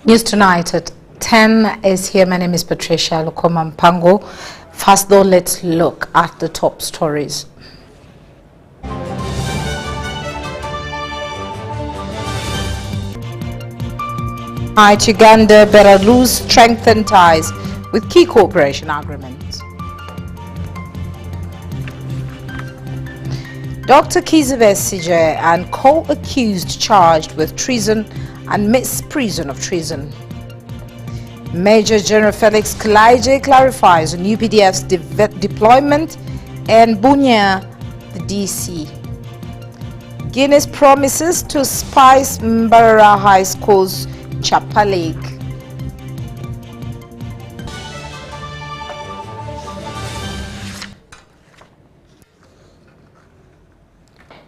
News tonight at 10 is here. My name is Patricia Lukoma Mpango. First though, let's look at the top stories. Uganda-Belarus strengthen ties with key cooperation agreements. Dr. Besigye and co-accused charged with treason and misprision of treason. Major General Felix Kalaije clarifies on UPDF's deployment and Bunia, the DC. Guinness promises to spice Mbarara High School's Chaapa League.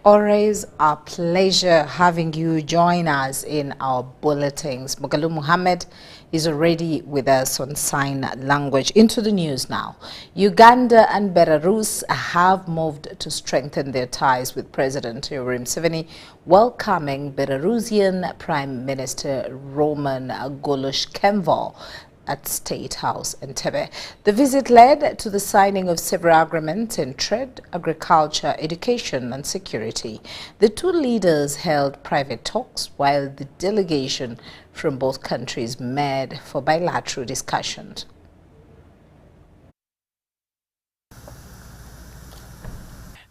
Always a pleasure having you join us in our bulletins. Mugalu Muhammad is already with us on sign language. Into the news now. Uganda and Belarus have moved to strengthen their ties with President Yoweri Museveni, welcoming Belarusian Prime Minister Roman Golushkenko at State House in Entebbe. The visit led to the signing of several agreements in trade, agriculture, education and security. The two leaders held private talks while the delegation from both countries met for bilateral discussions.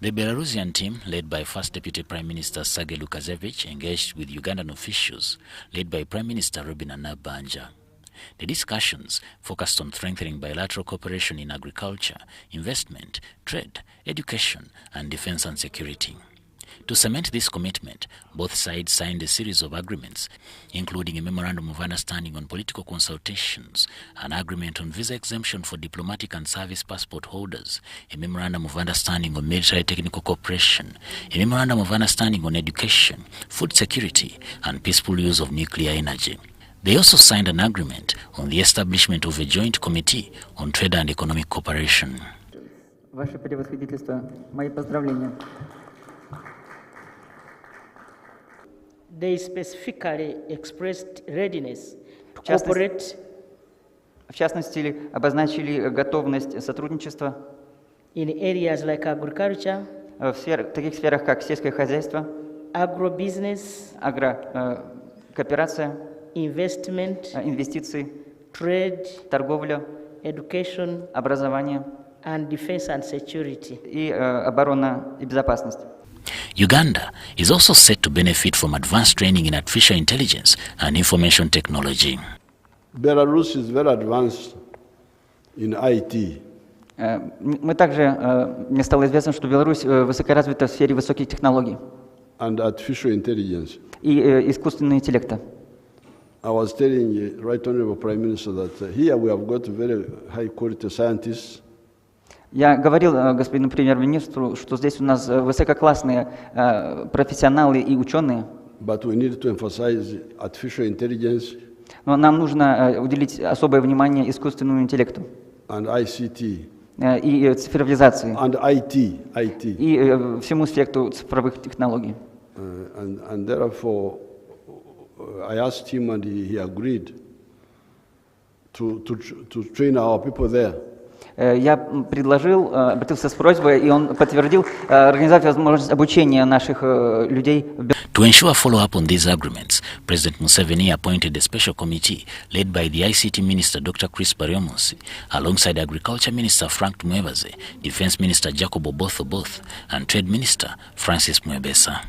The Belarusian team, led by First Deputy Prime Minister Sergei Lukashevich, engaged with Ugandan officials, led by Prime Minister Robin Anabanja. The discussions focused on strengthening bilateral cooperation in agriculture, investment, trade, education, and defense and security. To cement this commitment, both sides signed a series of agreements, including a memorandum of understanding on political consultations, an agreement on visa exemption for diplomatic and service passport holders, a memorandum of understanding on military technical cooperation, a memorandum of understanding on education, food security, and peaceful use of nuclear energy. They also signed an agreement on the establishment of a joint committee on trade and economic cooperation. Ваше превосходительство, мои поздравления. They specifically expressed readiness to cooperate В частности, обозначили готовность сотрудничества in areas like agriculture, в таких сферах, как сельское хозяйство, agro-business, кооперация, investment, инвестиции, trade, торговля, education, образование and defense and security. И оборона и безопасность. Uganda is also set to benefit from advanced training in artificial intelligence and information technology. Belarus is very advanced in IT. Мы также, мне стало известно, что Беларусь высокоразвита в сфере высоких технологий and artificial intelligence. И искусственного интеллекта. I was telling Right Honorable Prime Minister that here we have got very high quality scientists. Я говорил господину премьер-министру, что здесь у нас высококлассные профессионалы и ученые. But we need to emphasize artificial intelligence. Но нам нужно уделить особое внимание искусственному интеллекту. And ICT. И цифровизации. And IT. И всему спектру цифровых технологий. And therefore, I asked him and he agreed to train our people there. Я предложил, обратился с просьбой, и он подтвердил организовать возможность обучения наших людей. To ensure follow-up on these agreements, President Museveni appointed a special committee led by the ICT Minister Dr. Chris Baryomunsi, alongside Agriculture Minister Frank Mwebaze, Defense Minister Jacob Oboth, and Trade Minister Francis Mwebesa.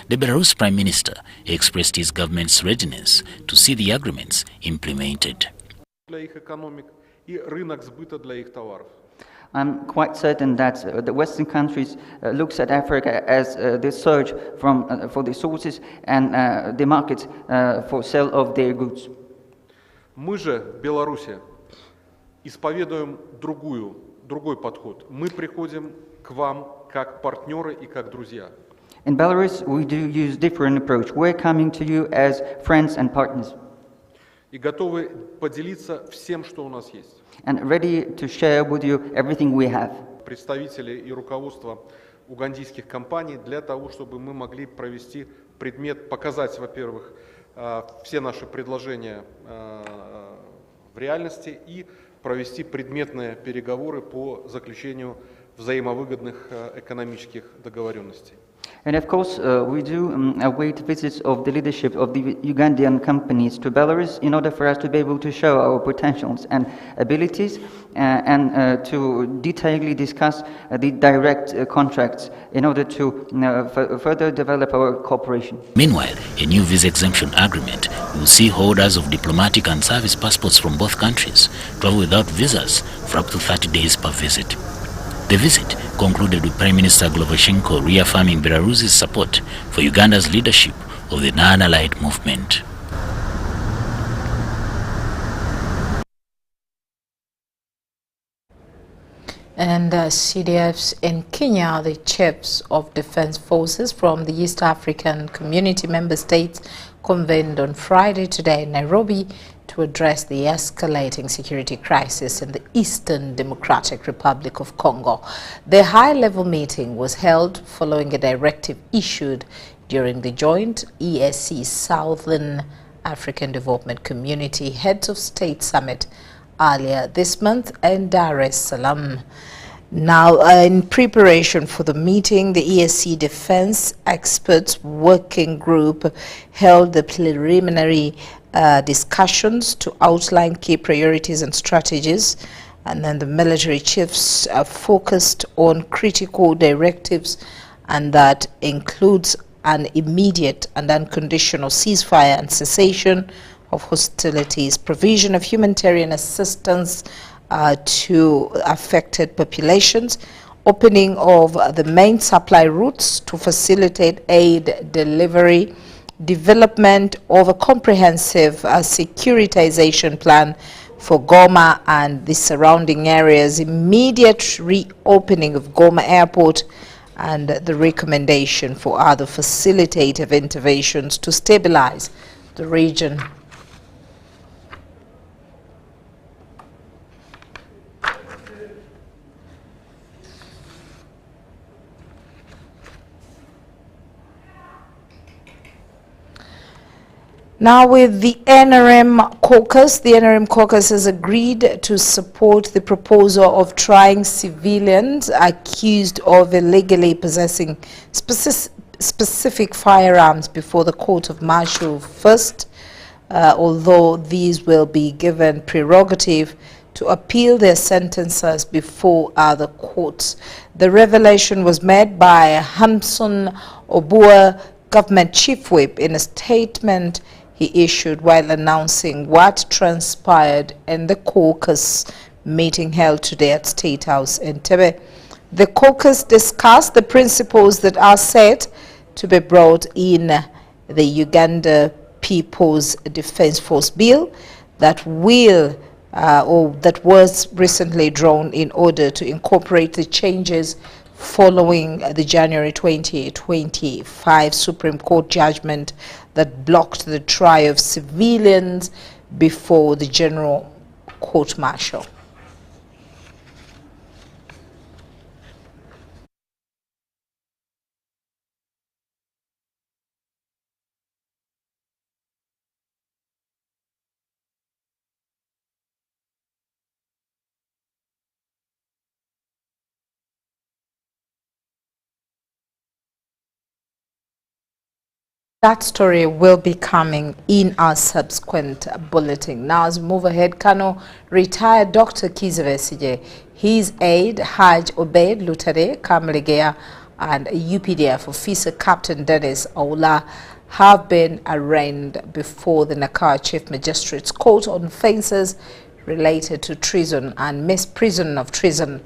The Belarus Prime Minister expressed his government's readiness to see the agreements implemented. I'm quite certain that the Western countries looks at Africa as the surge for the sources and the market for sale of their goods. Мы же, Беларусь, исповедуем другой подход. Мы приходим к вам как партнеры и как друзья. In Belarus, we do use different approach. We're coming to you as friends and partners. И готовы поделиться всем, что у нас есть. And ready to share with you everything we have. Представители и руководство угандийских компаний для того, чтобы мы могли провести показать, во-первых, все наши предложения в реальности и провести предметные переговоры по заключению взаимовыгодных экономических договоренностей. And of course, we do await visits of the leadership of the Ugandan companies to Belarus in order for us to be able to show our potentials and abilities and to detailedly discuss the direct contracts in order to further develop our cooperation. Meanwhile, a new visa exemption agreement will see holders of diplomatic and service passports from both countries travel without visas for up to 30 days per visit. The visit concluded with Prime Minister Glovoshenko reaffirming Belarus's support for Uganda's leadership of the non-aligned movement. And CDFs in Kenya, the chiefs of defense forces from the East African Community member states convened on Friday today in Nairobi to address the escalating security crisis in the Eastern Democratic Republic of Congo. The high-level meeting was held following a directive issued during the joint EAC Southern African Development Community Heads of State Summit earlier this month in Dar es Salaam. Now, in preparation for the meeting, the EAC Defense Experts Working Group held the preliminary discussions to outline key priorities and strategies, and then the military chiefs focused on critical directives, and that includes an immediate and unconditional ceasefire and cessation of hostilities, provision of humanitarian assistance to affected populations, opening of the main supply routes to facilitate aid delivery, development of a comprehensive securitization plan for Goma and the surrounding areas, immediate reopening of Goma Airport, and the recommendation for other facilitative interventions to stabilize the region. Now, with the NRM caucus has agreed to support the proposal of trying civilians accused of illegally possessing specific firearms before the court of martial first, although these will be given prerogative to appeal their sentences before other courts. The revelation was made by Hamson Obua, government chief whip, in a statement he issued while announcing what transpired in the caucus meeting held today at State House in Entebbe. The caucus discussed the principles that are set to be brought in the Uganda People's Defense Force Bill that will or that was recently drawn in order to incorporate the changes following the January 2025 Supreme Court judgment that blocked the trial of civilians before the General Court-Martial. That story will be coming in our subsequent bulletin. Now, as we move ahead, Kano retired Dr. Kizza Besigye, his aide Haj Obeid Lutare Kamlegea, and UPDF officer Captain Dennis Oula have been arraigned before the Nakara Chief Magistrate's Court on offences related to treason and misprision of treason,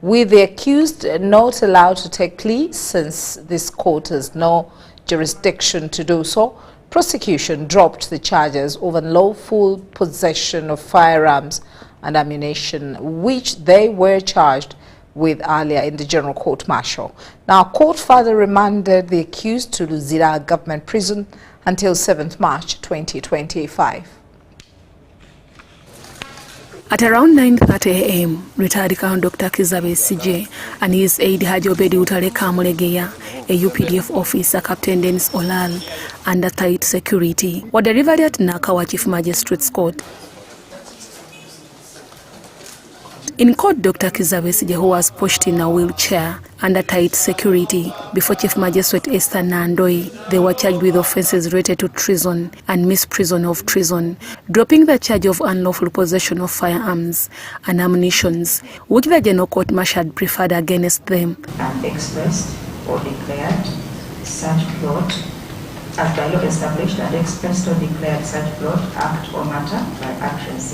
with the accused not allowed to take plea since this court has no jurisdiction to do so. Prosecution dropped the charges of unlawful possession of firearms and ammunition, which they were charged with earlier in the General Court-Martial. Now, court further remanded the accused to Luzira Government Prison until 7th March 2025. At around 9:30 a.m., retired Colonel Dr. Besigye and his aide Haji Obedi Lutale Kamulegeya, a UPDF officer, Captain Dennis Olal, under tight security, were delivered at Nakawa Chief Magistrate's Court. In court, Dr. Besigye, who was pushed in a wheelchair under tight security before Chief Magistrate Esther Nandoi, they were charged with offences related to treason and misprision of treason, dropping the charge of unlawful possession of firearms and ammunitions, which the General Court Martial had preferred against them. And expressed or declared such plot as by law established and expressed or declared such plot, act or matter by actions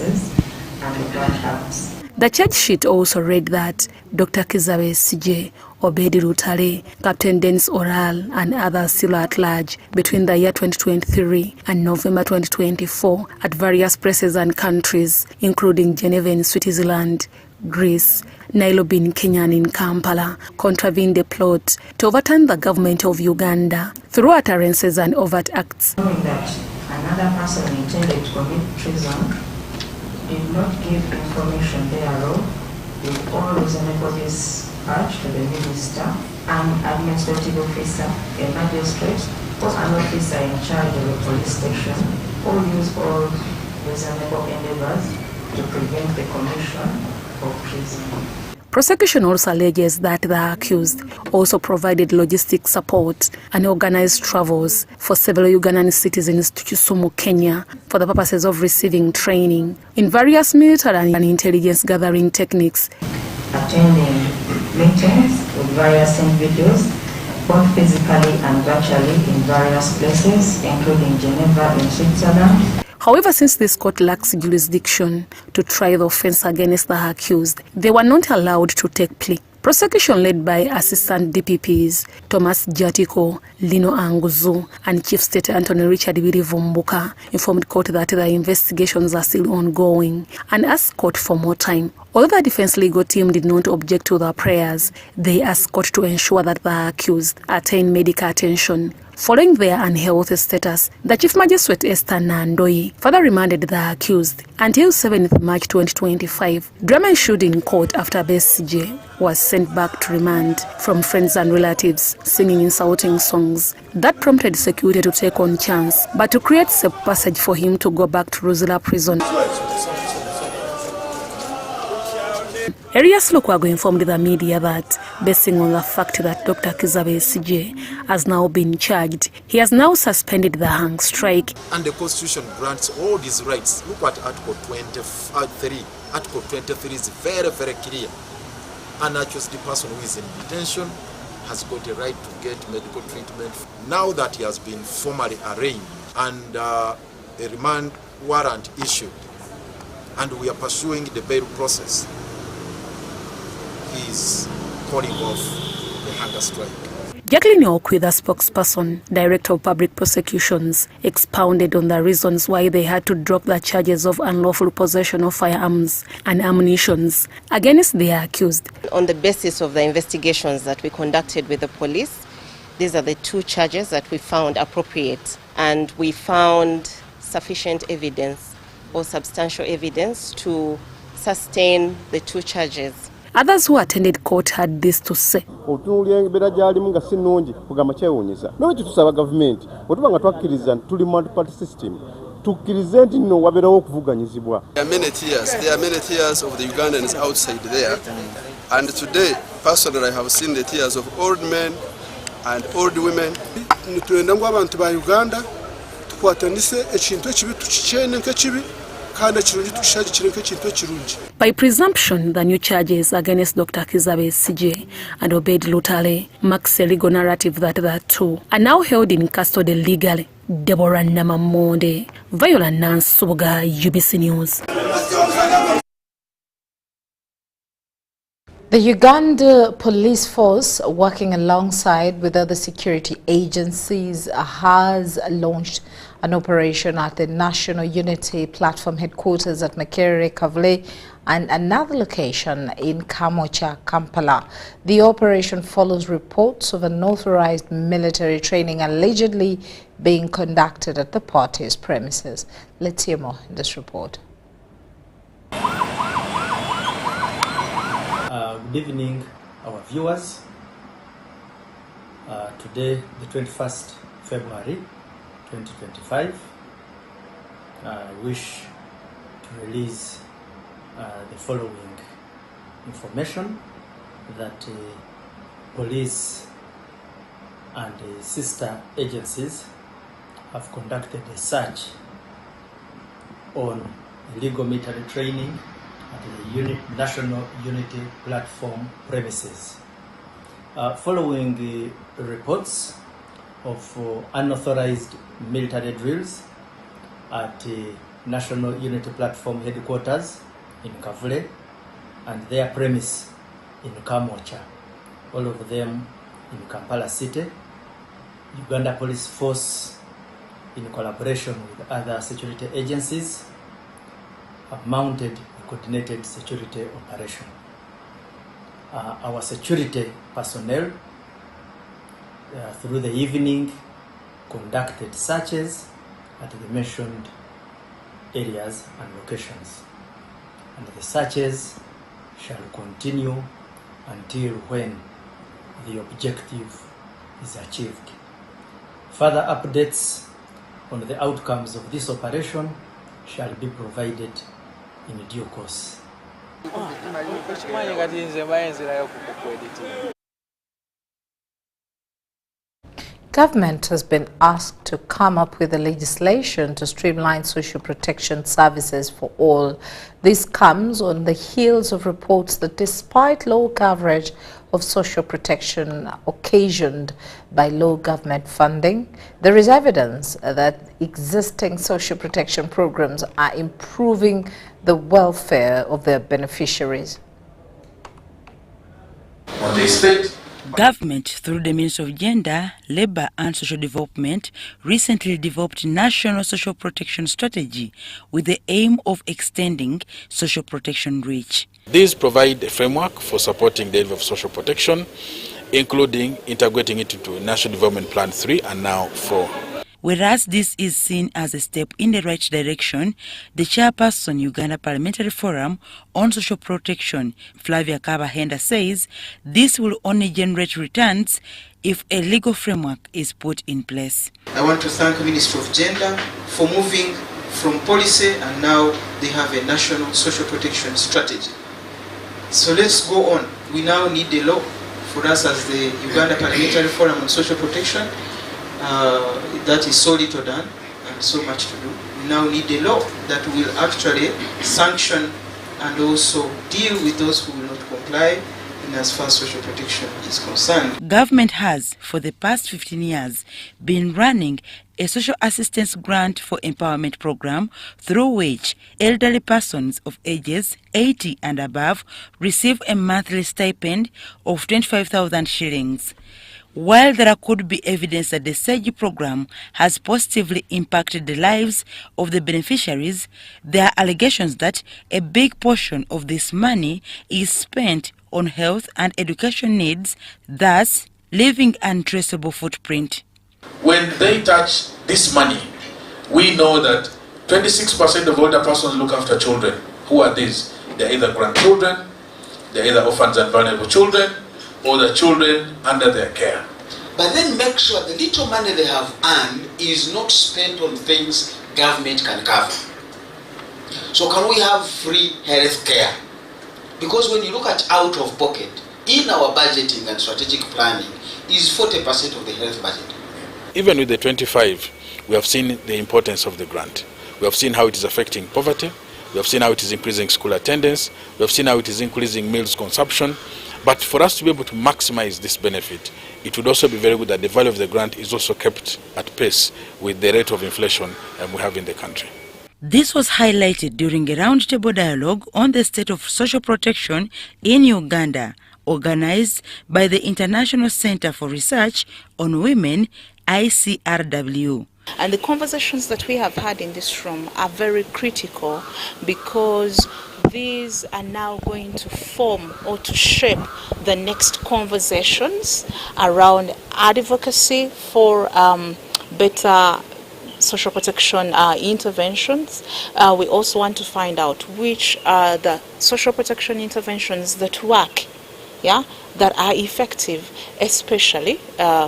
and the grant acts. The charge sheet also read that Dr. Besigye, Obedi Lutale, Captain Dennis Oral and others still at large between the year 2023 and November 2024 at various places and countries, including Geneva in Switzerland, Greece, Nairobi in Kenya and in Kampala, contravened the plot to overturn the government of Uganda through utterances and overt acts. Knowing that another person intended to commit treason did not give information thereof with all reasonable dispatch to the minister, an administrative officer, a magistrate, or an officer in charge of a police station, or use all reasonable endeavors to prevent the commission of treason. Prosecution also alleges that the accused also provided logistic support and organized travels for several Ugandan citizens to Kisumu, Kenya, for the purposes of receiving training in various military and intelligence gathering techniques. Attending meetings with various individuals, both physically and virtually in various places, including Geneva in Switzerland. However, since this court lacks jurisdiction to try the offence against the accused, they were not allowed to take plea. Prosecution led by Assistant DPPs Thomas Jatiko, Lino Anguzu, and Chief State Attorney Richard Vumbuka informed court that the investigations are still ongoing and asked court for more time. Although the defense legal team did not object to the prayers, they asked court to ensure that the accused attain medical attention. Following their unhealthy status, the Chief Magistrate Esther Nandoi further remanded the accused until 7th March 2025. Drama ensued in court after Besigye was sent back to remand from friends and relatives singing insulting songs. That prompted security to take on chance, but to create safe passage for him to go back to Rosela prison. Arias Lukwago informed the media that, basing on the fact that Dr. Besigye has now been charged, he has now suspended the hang strike. And the Constitution grants all these rights. Look at Article 23. Article 23 is very, very clear. An accused person who is in detention has got a right to get medical treatment. Now that he has been formally arraigned and a remand warrant issued, and we are pursuing the bail process, is calling off the hunger strike. Jacqueline Okwi, the spokesperson, Director of Public Prosecutions, expounded on the reasons why they had to drop the charges of unlawful possession of firearms and ammunitions against the accused. On the basis of the investigations that we conducted with the police, these are the two charges that we found appropriate, and we found sufficient evidence or substantial evidence to sustain the two charges. Others who attended court had this to say. No, government, multi-party system. There are many tears of the Ugandans outside there, and today, personally, I have seen the tears of old men and old women. By presumption, the new charges against Dr. Besigye and Obedi Lutale marks a legal narrative that the two are now held in custody legally. Deborah Namamonde, Viola Nansuga, UBC News. The Uganda Police Force, working alongside with other security agencies, has launched an operation at the National Unity Platform headquarters at Makerere, Kavule, and another location in Kamocha, Kampala. The operation follows reports of unauthorized military training allegedly being conducted at the party's premises. Let's hear more in this report. Good evening, our viewers. Today, the 21st February 2025, I wish to release the following information that police and sister agencies have conducted a search on illegal military training at the National Unity Platform premises. Following the reports of unauthorized military drills at the National Unity Platform headquarters in Kavule and their premise in Kamwacha, all of them in Kampala City, Uganda Police Force, in collaboration with other security agencies, have mounted a coordinated security operation. Our security personnel, through the evening, conducted searches at the mentioned areas and locations. And the searches shall continue until when the objective is achieved. Further updates on the outcomes of this operation shall be provided in due course. Government has been asked to come up with a legislation to streamline social protection services for all. This comes on the heels of reports that despite low coverage of social protection occasioned by low government funding, there is evidence that existing social protection programs are improving the welfare of their beneficiaries. On the state, government, through the Ministry of Gender, Labour and Social Development, recently developed a national social protection strategy with the aim of extending social protection reach. These provide a framework for supporting the delivery of social protection, including integrating it into National Development Plan 3 and now 4. Whereas this is seen as a step in the right direction, the chairperson Uganda Parliamentary Forum on Social Protection, Flavia Kabahenda, says this will only generate returns if a legal framework is put in place. I want to thank the Ministry of Gender for moving from policy, and now they have a national social protection strategy. So let's go on. We now need a law for us as the Uganda Parliamentary Forum on Social Protection. That is so little done and so much to do. We now need a law that will actually sanction and also deal with those who will not comply in as far as social protection is concerned. Government has, for the past 15 years, been running a social assistance grant for empowerment program through which elderly persons of ages 80 and above receive a monthly stipend of 25,000 shillings. While there could be evidence that the SAGE program has positively impacted the lives of the beneficiaries, there are allegations that a big portion of this money is spent on health and education needs, thus leaving an untraceable footprint. When they touch this money, we know that 26% of older persons look after children. Who are these? They're either grandchildren, they're either orphans and vulnerable children, or the children under their care. But then make sure the little money they have earned is not spent on things government can cover. So can we have free health care? Because when you look at out of pocket, in our budgeting and strategic planning is 40% of the health budget. Even with the 25, we have seen the importance of the grant. We have seen how it is affecting poverty. We have seen how it is increasing school attendance. We have seen how it is increasing meals consumption. But for us to be able to maximize this benefit, it would also be very good that the value of the grant is also kept at pace with the rate of inflation we have in the country. This was highlighted during a roundtable dialogue on the state of social protection in Uganda, organized by the International Center for Research on Women, ICRW. And the conversations that we have had in this room are very critical because these are now going to form or to shape the next conversations around advocacy for better social protection interventions. We also want to find out which are the social protection interventions that work that are effective, especially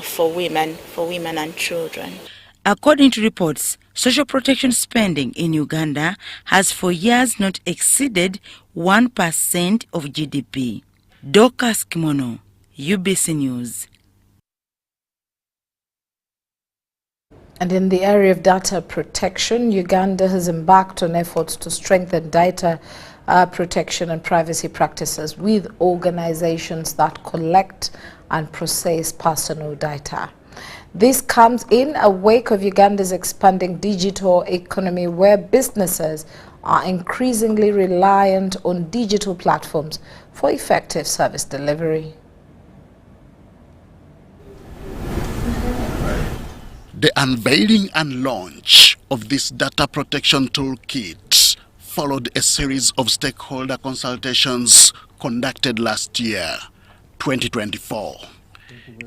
for women and children. According to reports, social protection spending in Uganda has for years not exceeded 1% of GDP. Dorcas Kimono, UBC News. And in the area of data protection, Uganda has embarked on efforts to strengthen data protection and privacy practices with organizations that collect and process personal data. This comes in a wake of Uganda's expanding digital economy, where businesses are increasingly reliant on digital platforms for effective service delivery. The unveiling and launch of this data protection toolkit followed a series of stakeholder consultations conducted last year, 2024.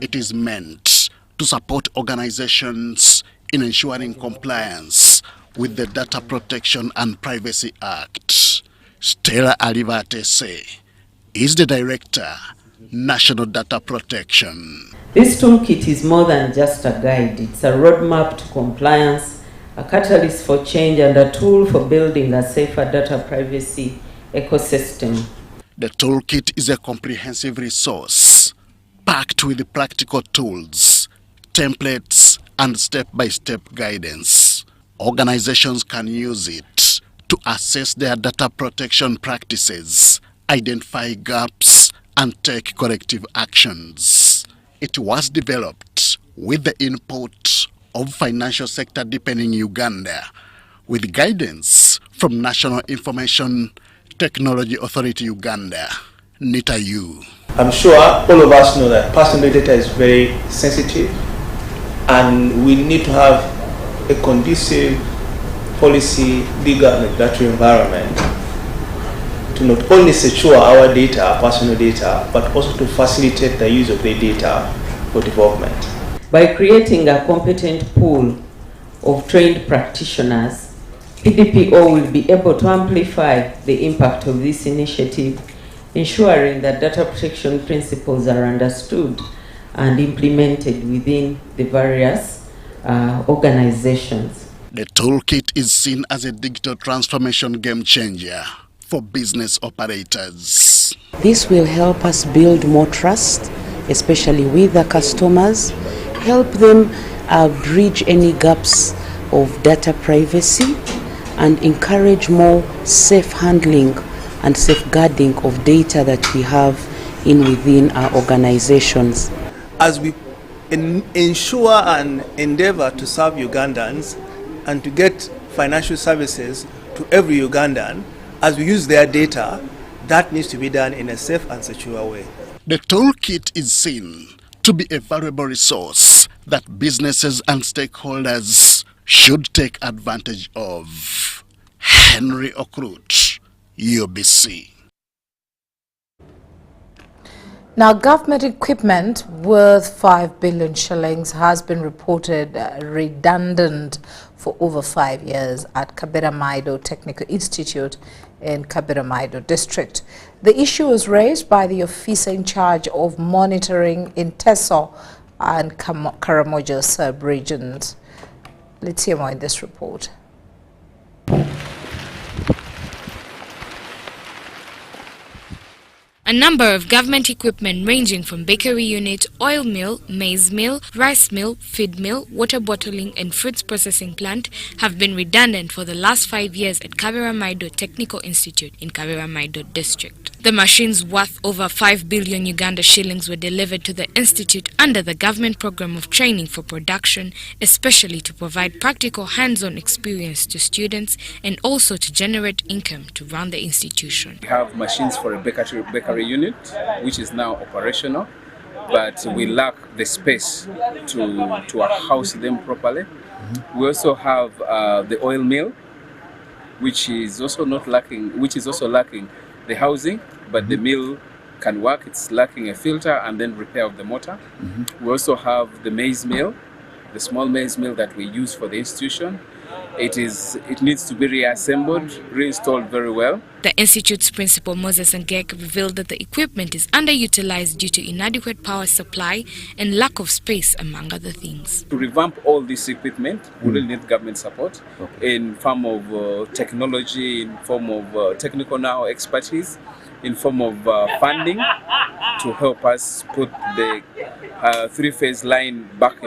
It is meant to support organizations in ensuring compliance with the Data Protection and Privacy Act. Stella Alivatese is the Director, National Data Protection. This toolkit is more than just a guide. It's a roadmap to compliance, a catalyst for change, and a tool for building a safer data privacy ecosystem. The toolkit is a comprehensive resource packed with practical tools, templates, and step-by-step guidance. Organizations can use it to assess their data protection practices, identify gaps, and take corrective actions. It was developed with the input of financial sector deepening Uganda, with guidance from National Information Technology Authority Uganda, NITAU. I'm sure all of us know that personal data is very sensitive, and we need to have a conducive policy, legal and regulatory environment to not only secure our data, personal data, but also to facilitate the use of the data for development. By creating a competent pool of trained practitioners, PDPO will be able to amplify the impact of this initiative, ensuring that data protection principles are understood and implemented within the various organizations. The toolkit is seen as a digital transformation game changer for business operators. This will help us build more trust, especially with the customers, help them bridge any gaps of data privacy, and encourage more safe handling and safeguarding of data that we have within our organizations. As we ensure and endeavor to serve Ugandans and to get financial services to every Ugandan, as we use their data, that needs to be done in a safe and secure way. The toolkit is seen to be a valuable resource that businesses and stakeholders should take advantage of. Henry Okrut, UBC. Now, government equipment worth 5 billion shillings has been reported redundant for over 5 years at Kabera Maido Technical Institute in Kabera Maido district. The issue was raised by the officer in charge of monitoring in Teso and Karamojo sub-regions. Let's hear more in this report. A number of government equipment ranging from bakery unit, oil mill, maize mill, rice mill, feed mill, water bottling and fruits processing plant have been redundant for the last 5 years at Kabera Maido Technical Institute in Kabera Maido district. The machines worth over 5 billion Uganda shillings were delivered to the institute under the government program of training for production, especially to provide practical hands-on experience to students and also to generate income to run the institution. We have machines for a bakery unit, which is now operational, but we lack the space to house them properly. We also have the oil mill, which is also lacking the housing, but the mill can work. It's lacking a filter and then repair of the motor. We also have the maize mill, the small maize mill that we use for the institution, It needs to be reassembled, reinstalled very well. The Institute's principal, Moses Ngek, revealed that the equipment is underutilized due to inadequate power supply and lack of space, among other things. To revamp all this equipment, we really need government support in form of technology, in form of technical know-how expertise, in form of funding to help us put the three-phase line back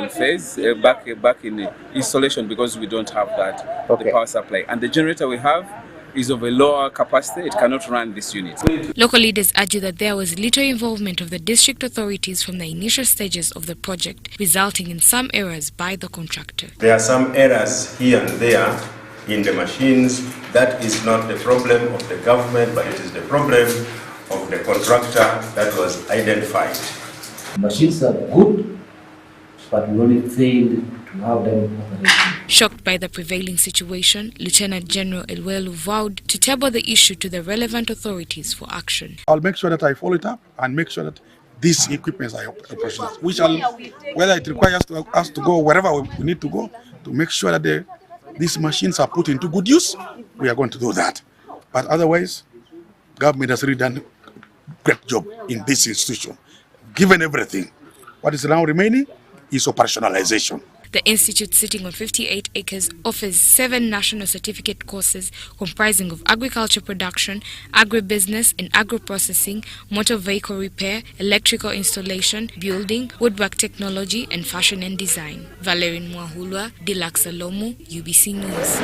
in installation, because we don't have that, the power supply. And the generator we have is of a lower capacity. It cannot run this unit. Local leaders argue that there was little involvement of the district authorities from the initial stages of the project, resulting in some errors by the contractor. There are some errors here and there in the machines. That is not the problem of the government, but it is the problem of the contractor that was identified. Machines are good, but we only failed to have them operating. Shocked by the prevailing situation, Lieutenant General Elwelu vowed to table the issue to the relevant authorities for action. I'll make sure that I follow it up and make sure that these equipments are operational. We shall, whether it requires us to go wherever we need to go to make sure that these machines are put into good use, we are going to do that. But otherwise, government has really done a great job in this institution. Given everything, what is now remaining is operationalization. The institute, sitting on 58 acres, offers 7 national certificate courses comprising of agriculture production, agribusiness and agro-processing, motor vehicle repair, electrical installation, building, woodwork technology and fashion and design. Valerie Mwahulwa, Dilak Salomo, UBC News.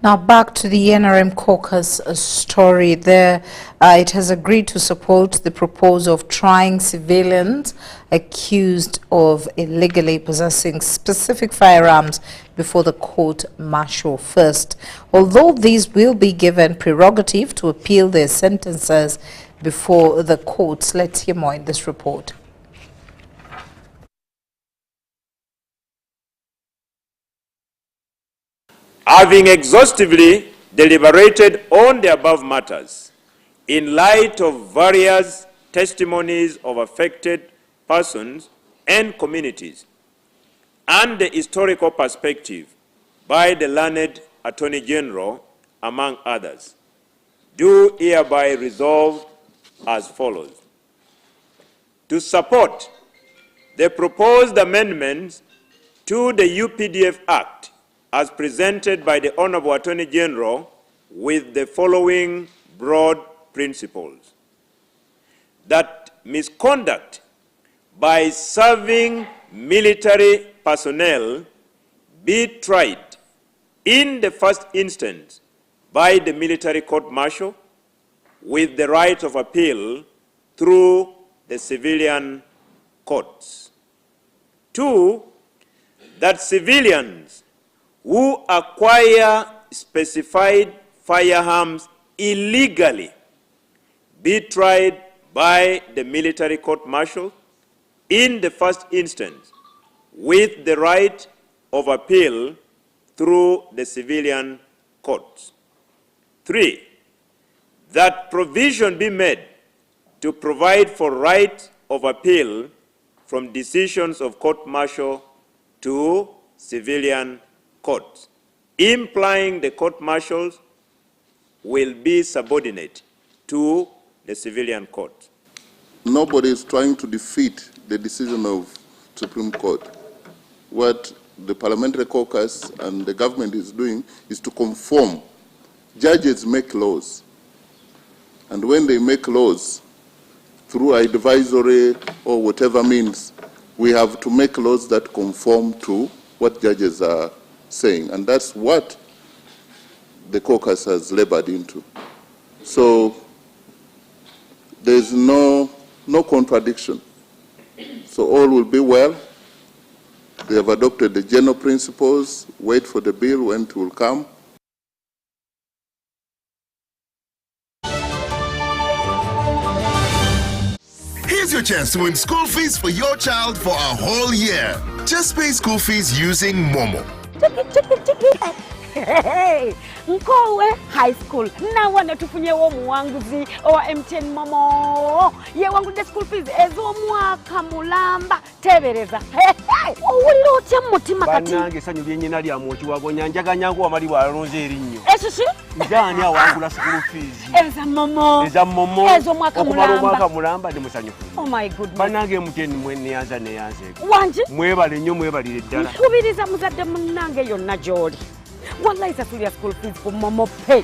Now back to the NRM caucus story. There, it has agreed to support the proposal of trying civilians accused of illegally possessing specific firearms before the court-martial first. Although these will be given prerogative to appeal their sentences before the courts. Let's hear more in this report. Having exhaustively deliberated on the above matters, in light of various testimonies of affected persons and communities, and the historical perspective by the learned Attorney General, among others, do hereby resolve as follows. To support the proposed amendments to the UPDF Act as presented by the Honorable Attorney General with the following broad principles. That misconduct by serving military personnel be tried in the first instance by the military court-martial with the right of appeal through the civilian courts. 2, that civilians who acquire specified firearms illegally be tried by the military court-martial in the first instance with the right of appeal through the civilian courts. 3, that provision be made to provide for right of appeal from decisions of court-martial to civilian courts, implying the court-martials will be subordinate to the civilian court. Nobody is trying to defeat the decision of Supreme Court. What the parliamentary caucus and the government is doing is to conform. Judges make laws, and when they make laws through advisory or whatever means, we have to make laws that conform to what judges are saying, and that's what the caucus has labored into. So there's no contradiction. So all will be well. They have adopted the general principles. Wait for the bill when it will come. Here's your chance to win school fees for your child for a whole year. Just pay school fees using Momo. Hey, Nkowe High School. Na wana tufunye womu wanguzi owa MTN Momo. Ye wangu de school fees ezo mwaka mulamba tebereza. owulira otya mu mutima kati bannange essanyu lyennyina lya mwokiwagonya njaganya nku wamali bwalonze erinnyo ekiki njaani awangula school fees eza momo ezo mwaka mulamba omwaka mulamba ndi musanyufu oh my goodness bannange muteni mweneyanza neyanzeeko wangi mwebale nnyo mwebalire ddala nkubiriza muzadde munnange yonna gy'oli wallahi sasulya school fees ku momo pay.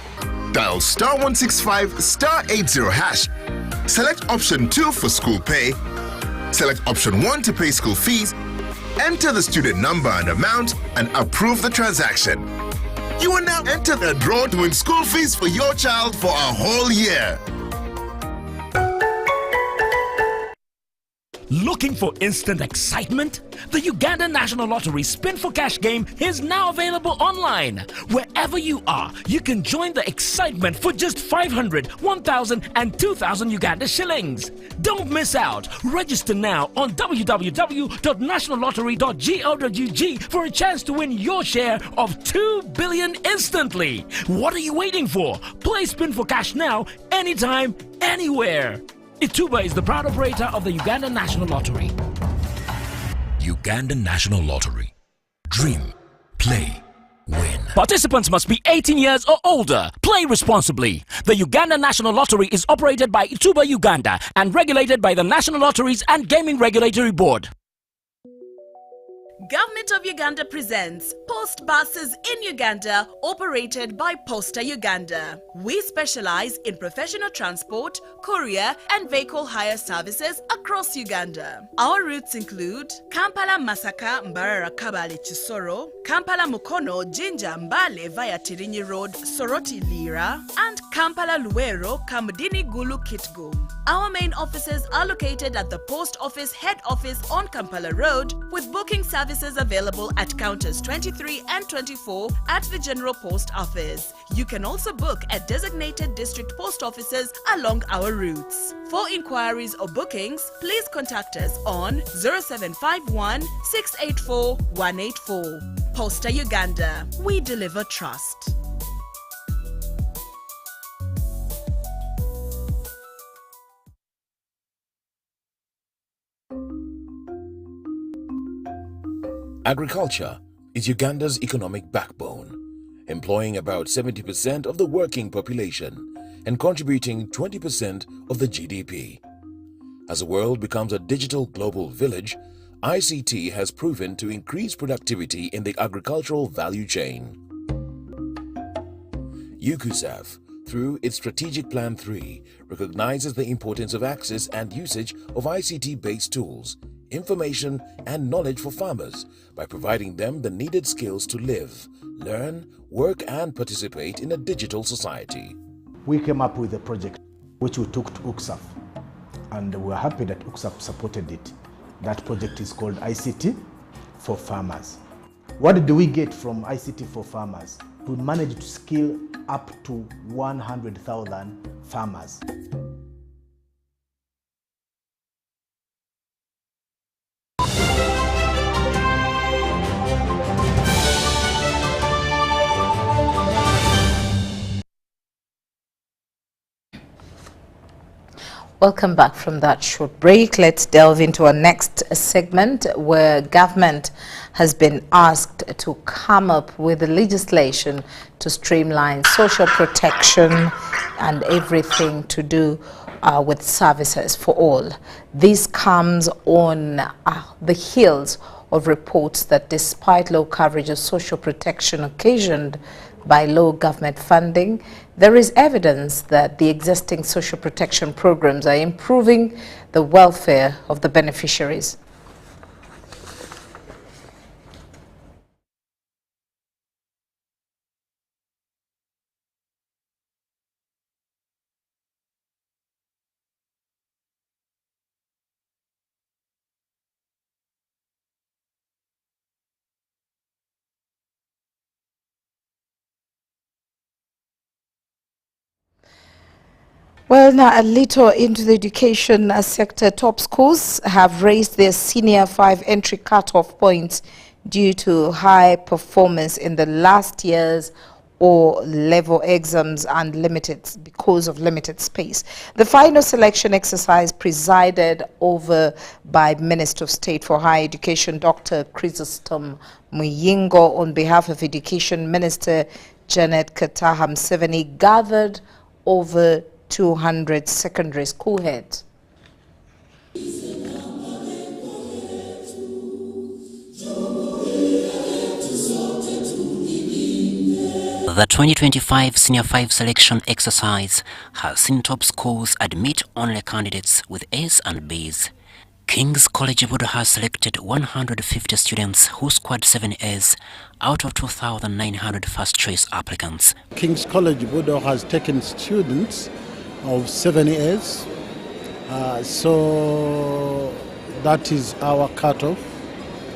Dial *165 *80 hash. Select option 2 for school pay. Select option 1 to pay school fees. Enter the student number and amount and approve the transaction. You will now enter the draw to win school fees for your child for a whole year. Looking for instant excitement? The Uganda National Lottery Spin for Cash game is now available online. Wherever you are, you can join the excitement for just 500, 1,000 and 2,000 Uganda shillings. Don't miss out. Register now on www.nationallottery.go.ug for a chance to win your share of 2 billion instantly. What are you waiting for? Play Spin for Cash now, anytime, anywhere. Ituba is the proud operator of the Uganda National Lottery. Uganda National Lottery. Dream, play, win. Participants must be 18 years or older. Play responsibly. The Uganda National Lottery is operated by Ituba Uganda and regulated by the National Lotteries and Gaming Regulatory Board. Government of Uganda presents Post Buses in Uganda, operated by Posta Uganda. We specialize in professional transport, courier and vehicle hire services across Uganda. Our routes include Kampala Masaka Mbarara Kabale Chisoro, Kampala Mukono Jinja Mbale via Tirinyi Road Soroti Lira, and Kampala Luero Kamudini Gulu Kitgum. Our main offices are located at the Post Office Head Office on Kampala Road, with booking services available at counters 23 and 24 at the General Post Office. You can also book at designated district post offices along our routes. For inquiries or bookings, please contact us on 0751 684 184. Posta Uganda. We deliver trust. Agriculture is Uganda's economic backbone, employing about 70% of the working population and contributing 20% of the GDP. As the world becomes a digital global village, ICT has proven to increase productivity in the agricultural value chain. UPDF, through its Strategic Plan 3, recognizes the importance of access and usage of ICT-based tools, information and knowledge for farmers by providing them the needed skills to live, learn, work and participate in a digital society. We came up with a project which we took to UPDF, and we're happy that UPDF supported it. That project is called ICT for Farmers. What did we get from ICT for Farmers? We managed to skill up to 100,000 farmers. Welcome back from that short break. Let's delve into our next segment, where government has been asked to come up with legislation to streamline social protection and everything to do with services for all. This comes on the heels of reports that despite low coverage of social protection occasioned by low government funding, there is evidence that the existing social protection programs are improving the welfare of the beneficiaries. Well, now a little into the education sector. Top schools have raised their senior 5 entry cutoff points due to high performance in the last year's O-level exams and because of limited space. The final selection exercise presided over by Minister of State for Higher Education, Dr. Chrysostom Muyingo, on behalf of Education Minister Janet Kataham Seveni, gathered over 200 secondary school heads. The 2025 Senior 5 selection exercise has seen top schools admit only candidates with A's and B's. King's College Board has selected 150 students who scored 7 A's out of 2,900 first-choice applicants. King's College Board has taken students of 7 A's, so that is our cutoff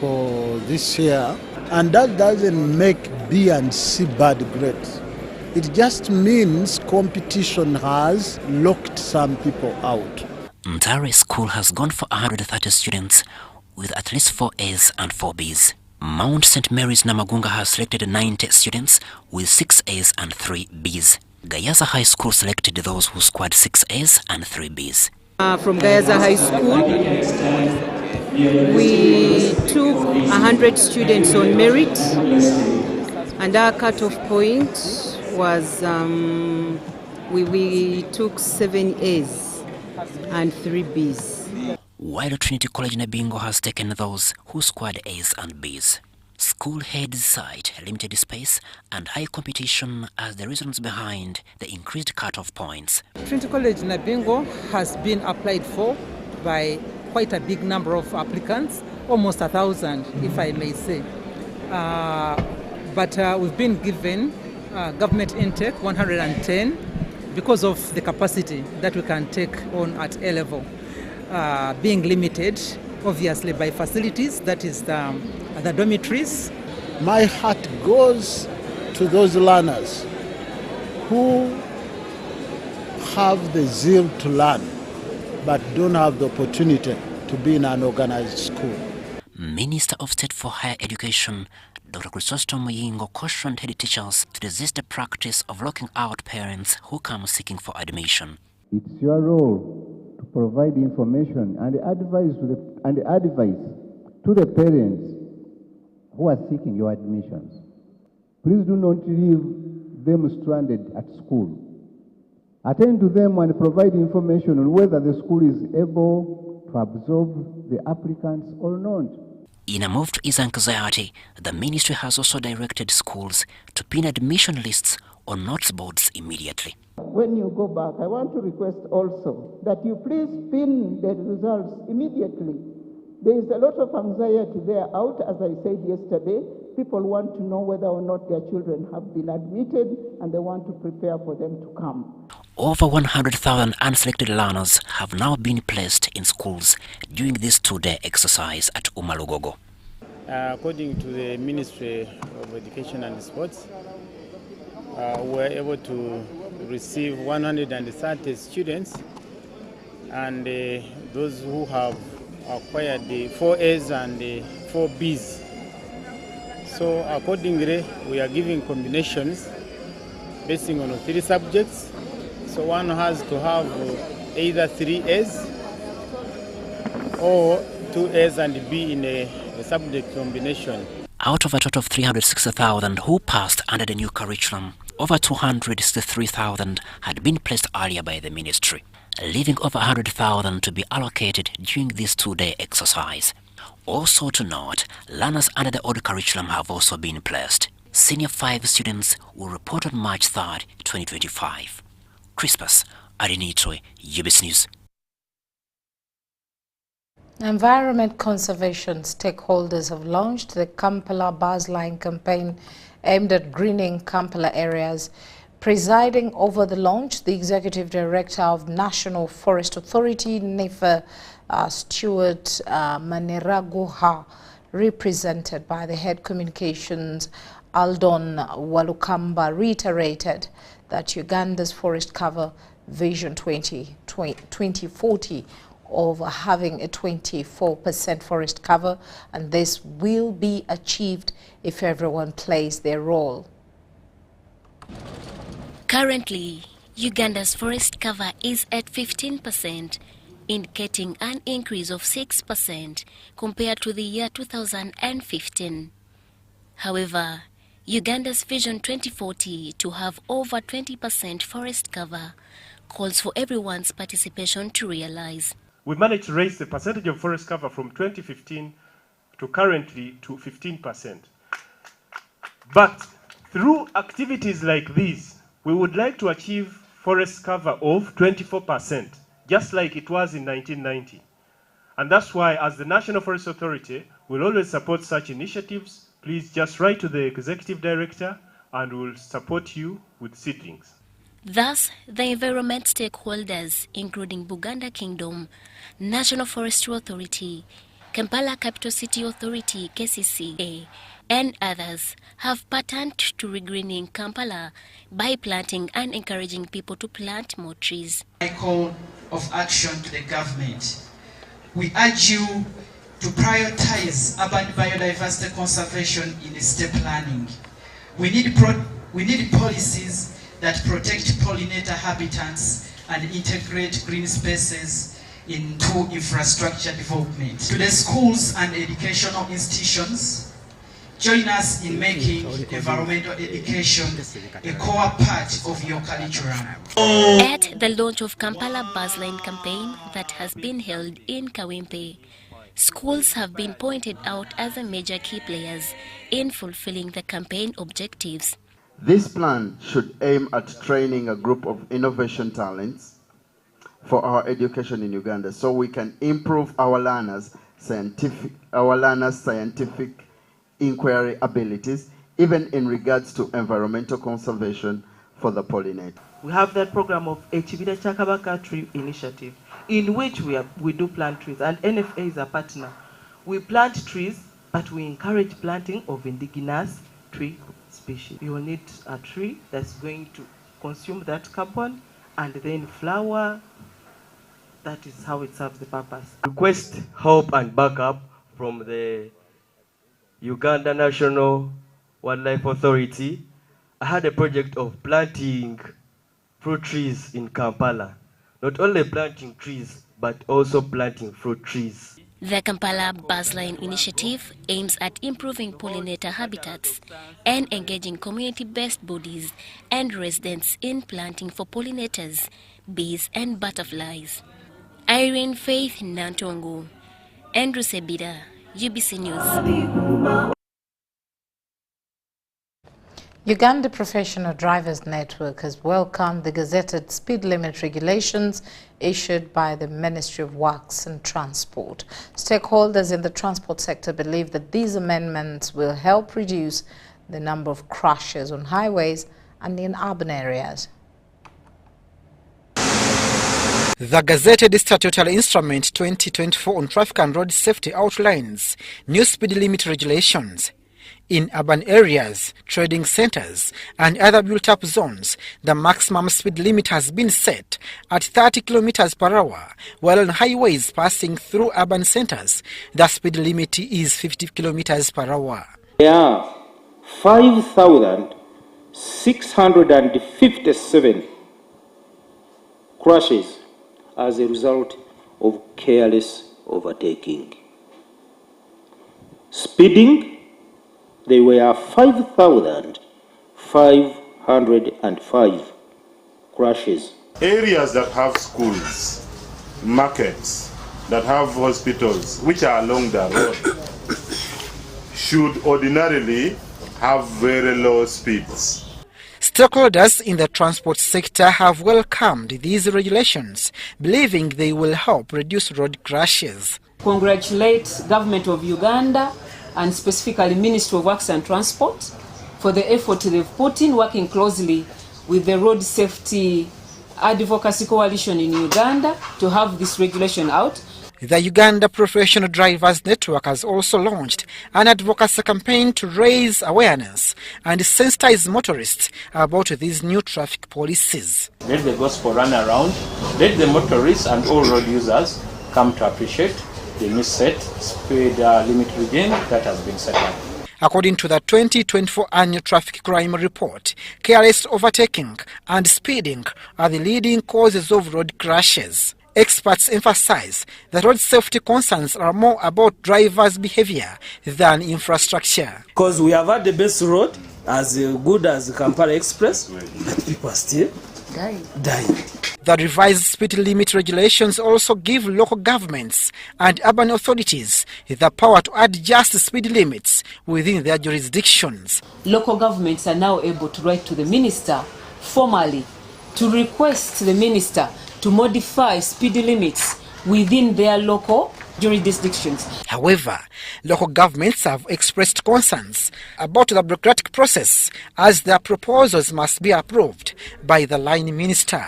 for this year. And that doesn't make B and C bad grades. It just means competition has locked some people out. Ntare School has gone for 130 students with at least 4 A's and 4 B's. Mount St. Mary's Namagunga has selected 90 students with 6 A's and 3 B's. Gayaza High School selected those who scored 6 A's and 3 B's. From Gayaza High School, we took 100 students on merit, and our cutoff point was we took 7 A's and 3 B's. While Trinity College Nabingo has taken those who scored A's and B's. School heads cite limited space and high competition as the reasons behind the increased cutoff points. Trinity College Nabingo has been applied for by quite a big number of applicants, almost 1,000, if I may say. But we've been given government intake 110 because of the capacity that we can take on at A level, being limited, obviously, by facilities, that is the dormitories. My heart goes to those learners who have the zeal to learn but don't have the opportunity to be in an organized school. Minister of State for Higher Education, Dr. Chrysostom Muyingo, cautioned head teachers to resist the practice of locking out parents who come seeking for admission. It's your role to provide information and advice to the parents who are seeking your admissions. Please do not leave them stranded at school. Attend to them and provide information on whether the school is able to absorb the applicants or not. In a move to ease anxiety, the ministry has also directed schools to pin admission lists on notes boards immediately. When you go back, I want to request also that you please pin the results immediately. There is a lot of anxiety there out, as I said yesterday. People want to know whether or not their children have been admitted, and they want to prepare for them to come. Over 100,000 unselected learners have now been placed in schools during this 2-day exercise at Umalugogo. According to the Ministry of Education and Sports, we were able to receive 130 students, and those who have acquired the 4 A's and the 4 B's. So accordingly, we are giving combinations based on 3 subjects. So one has to have either 3 A's or 2 A's and B in a subject combination. Out of a total of 360,000 who passed under the new curriculum, over 263,000 had been placed earlier by the ministry, leaving over 100,000 to be allocated during this 2-day exercise. Also to note, learners under the old curriculum have also been placed. Senior 5 students will report on March 3rd, 2025. Crispus Arinitoy, UBS News. Environment conservation stakeholders have launched the Kampala Buzz Line campaign aimed at greening Kampala areas. Presiding over the launch, the Executive Director of National Forest Authority, NEFA, Stuart Maneraguha, represented by the head communications Aldon Walukamba, reiterated that Uganda's forest cover vision 2040 of having a 24% forest cover, and this will be achieved if everyone plays their role. Currently, Uganda's forest cover is at 15%, indicating an increase of 6% compared to the year 2015. However, Uganda's Vision 2040 to have over 20% forest cover calls for everyone's participation to realize. We managed to raise the percentage of forest cover from 2015 to currently to 15%. But through activities like these, we would like to achieve forest cover of 24%, just like it was in 1990. And that's why, as the National Forest Authority, we'll always support such initiatives. Please just write to the Executive Director and we'll support you with seedlings. Thus, the environment stakeholders, including Buganda Kingdom, National Forestry Authority, Kampala Capital City Authority, KCCA, and others, have patterned to regreening Kampala by planting and encouraging people to plant more trees. A call of action to the government. We urge you to prioritize urban biodiversity conservation in estate planning. We need policies that protect pollinator habitats and integrate green spaces into infrastructure development. To the schools and educational institutions, join us in making environmental education a core part of your curriculum. At the launch of Kampala Buzzline campaign that has been held in Kawempe, schools have been pointed out as a major key players in fulfilling the campaign objectives. This plan should aim at training a group of innovation talents for our education in Uganda so we can improve our learners' scientific inquiry abilities, even in regards to environmental conservation for the pollinator. We have that program of Echibira Chakabaka Tree Initiative, in which we do plant trees, and NFA is a partner. We plant trees, but we encourage planting of indigenous tree species. You will need a tree that's going to consume that carbon and then flower. That is how it serves the purpose. Request help and backup from the Uganda National Wildlife Authority. I had a project of planting fruit trees in Kampala. Not only planting trees, but also planting fruit trees. The Kampala Buzzline initiative aims at improving pollinator habitats and engaging community-based bodies and residents in planting for pollinators, bees and butterflies. Irene Faith Nantongo, Andrew Sebida, UBC News. Uganda Professional Drivers Network has welcomed the gazetted speed limit regulations issued by the Ministry of Works and Transport. Stakeholders in the transport sector believe that these amendments will help reduce the number of crashes on highways and in urban areas. The gazetted statutory instrument 2024 on traffic and road safety outlines new speed limit regulations. In urban areas, trading centers, and other built-up zones, the maximum speed limit has been set at 30 kilometers per hour, while on highways passing through urban centers, the speed limit is 50 kilometers per hour. There are 5,657 crashes as a result of careless overtaking. Speeding, there were 5,505 crashes. Areas that have schools, markets, that have hospitals, which are along the road, should ordinarily have very low speeds. Stakeholders in the transport sector have welcomed these regulations, believing they will help reduce road crashes. Congratulate Government of Uganda and specifically Ministry of Works and Transport for the effort they've put in working closely with the Road Safety Advocacy Coalition in Uganda to have this regulation out. The Uganda Professional Drivers Network has also launched an advocacy campaign to raise awareness and sensitize motorists about these new traffic policies. Let the gospel run around, let the motorists and all road users come to appreciate the new set speed limit regime that has been set up. According to the 2024 annual traffic crime report, careless overtaking and speeding are the leading causes of road crashes. Experts emphasize that road safety concerns are more about drivers' behavior than infrastructure. Because we have had the best road, as good as Kampala Express, but people are still dying. The revised speed limit regulations also give local governments and urban authorities the power to adjust speed limits within their jurisdictions. Local governments are now able to write to the minister formally to request the minister to modify speed limits within their local jurisdictions. However, local governments have expressed concerns about the bureaucratic process, as their proposals must be approved by the line minister.